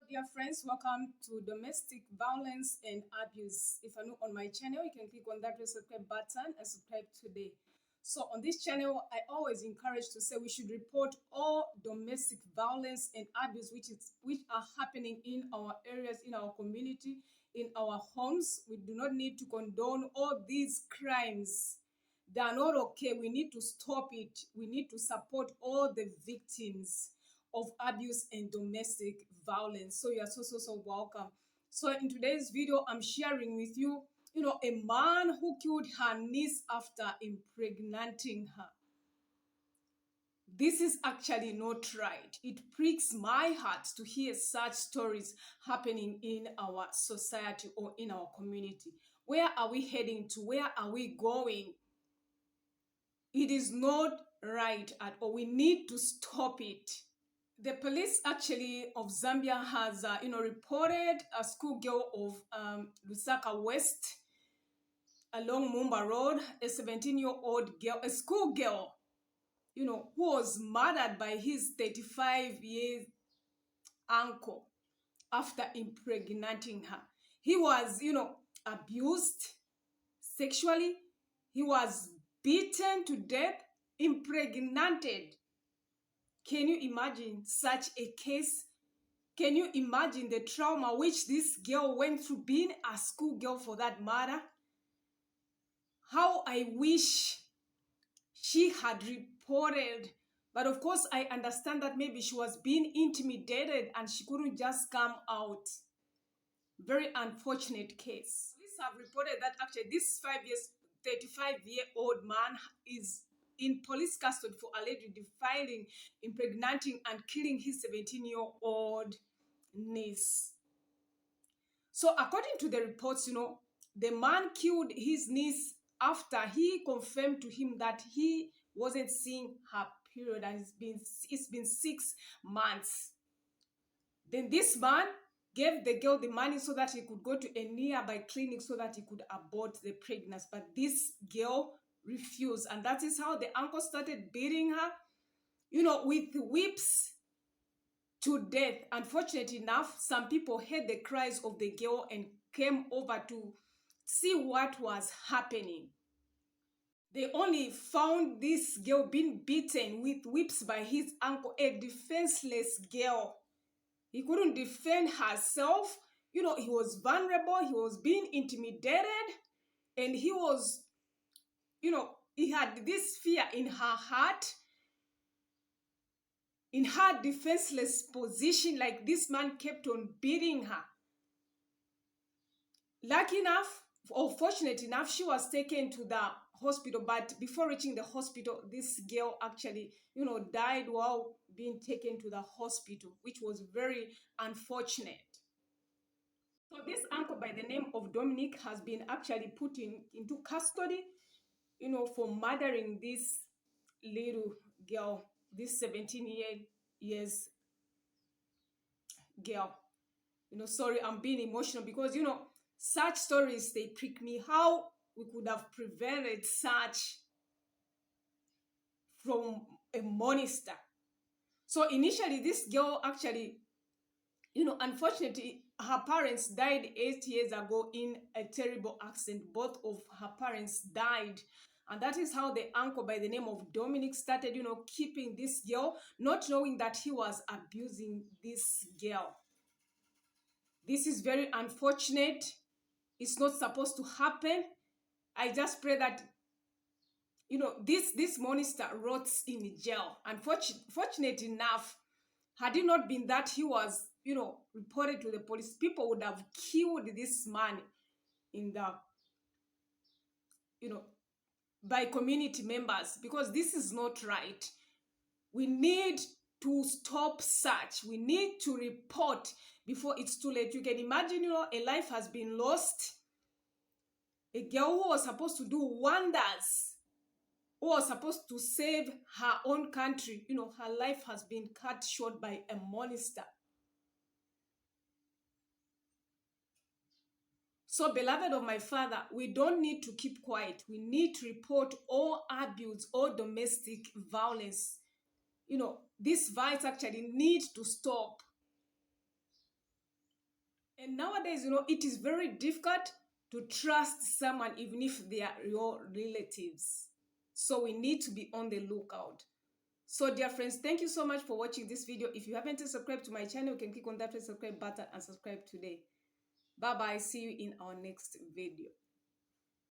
Dear friends, welcome to Domestic Violence and Abuse. If you're new on my channel, you can click on that red subscribe button and subscribe today. So on this channel, I always encourage to say we should report all domestic violence and abuse which are happening in our areas, in our community, in our homes. We do not need to condone all these crimes. They are not okay. We need to stop it. We need to support all the victims of abuse and domestic violence. So you are so welcome. So in today's video, I'm sharing with you, a man who killed her niece after impregnating her. This is actually not right. It pricks my heart to hear such stories happening in our society or in our community. Where are we heading to? Where are we going? It is not right at all. We need to stop it. The police actually of Zambia has, reported a schoolgirl of Lusaka West along Mumba Road, a 17-year-old girl, a schoolgirl, who was murdered by his 35-year uncle after impregnating her. He was, abused sexually. He was beaten to death, impregnated. Can you imagine such a case? Can you imagine the trauma which this girl went through being a schoolgirl for that matter? How I wish she had reported. But of course, I understand that maybe she was being intimidated and she couldn't just come out. Very unfortunate case. Police have reported that actually this 35-year-old man is in police custody for allegedly defiling, impregnating, and killing his 17-year-old niece. So according to the reports, the man killed his niece after he confirmed to him that he wasn't seeing her period and it's been 6 months. Then this man gave the girl the money so that he could go to a nearby clinic so that he could abort the pregnancy. But this girl refused, and that is how the uncle started beating her, with whips to death. Unfortunately enough, some people heard the cries of the girl and came over to see what was happening. They only found this girl being beaten with whips by his uncle, a defenseless girl. He couldn't defend herself. He was vulnerable. He was being intimidated. And he was, he had this fear in her heart. In her defenseless position, like this man kept on beating her. Lucky enough, or fortunate enough, she was taken to the hospital. But before reaching the hospital, this girl actually, died while being taken to the hospital, which was very unfortunate. So this uncle by the name of Dominic has been actually put into custody, for murdering this little girl, this 17 years girl. Sorry, I'm being emotional because, such stories, they prick me. How we could have prevented such from a monster. So initially, this girl actually, unfortunately, her parents died 8 years ago in a terrible accident. Both of her parents died. And that is how the uncle by the name of Dominic started, keeping this girl, not knowing that he was abusing this girl. This is very unfortunate. It's not supposed to happen. I just pray that, this monster rots in jail. And fortunate enough, had it not been that he was, reported to the police, people would have killed this man in the, by community members, because this is not right. We need to stop such. We need to report before it's too late. You can imagine, a life has been lost. A girl who was supposed to do wonders, who was supposed to save her own country, her life has been cut short by a monster. So, beloved of my Father, we don't need to keep quiet. We need to report all abuse, all domestic violence. These violence actually need to stop. And nowadays, it is very difficult to trust someone even if they are your relatives. So we need to be on the lookout. So dear friends, thank you so much for watching this video. If you haven't subscribed to my channel, you can click on that subscribe button and subscribe today. Bye bye. See you in our next video.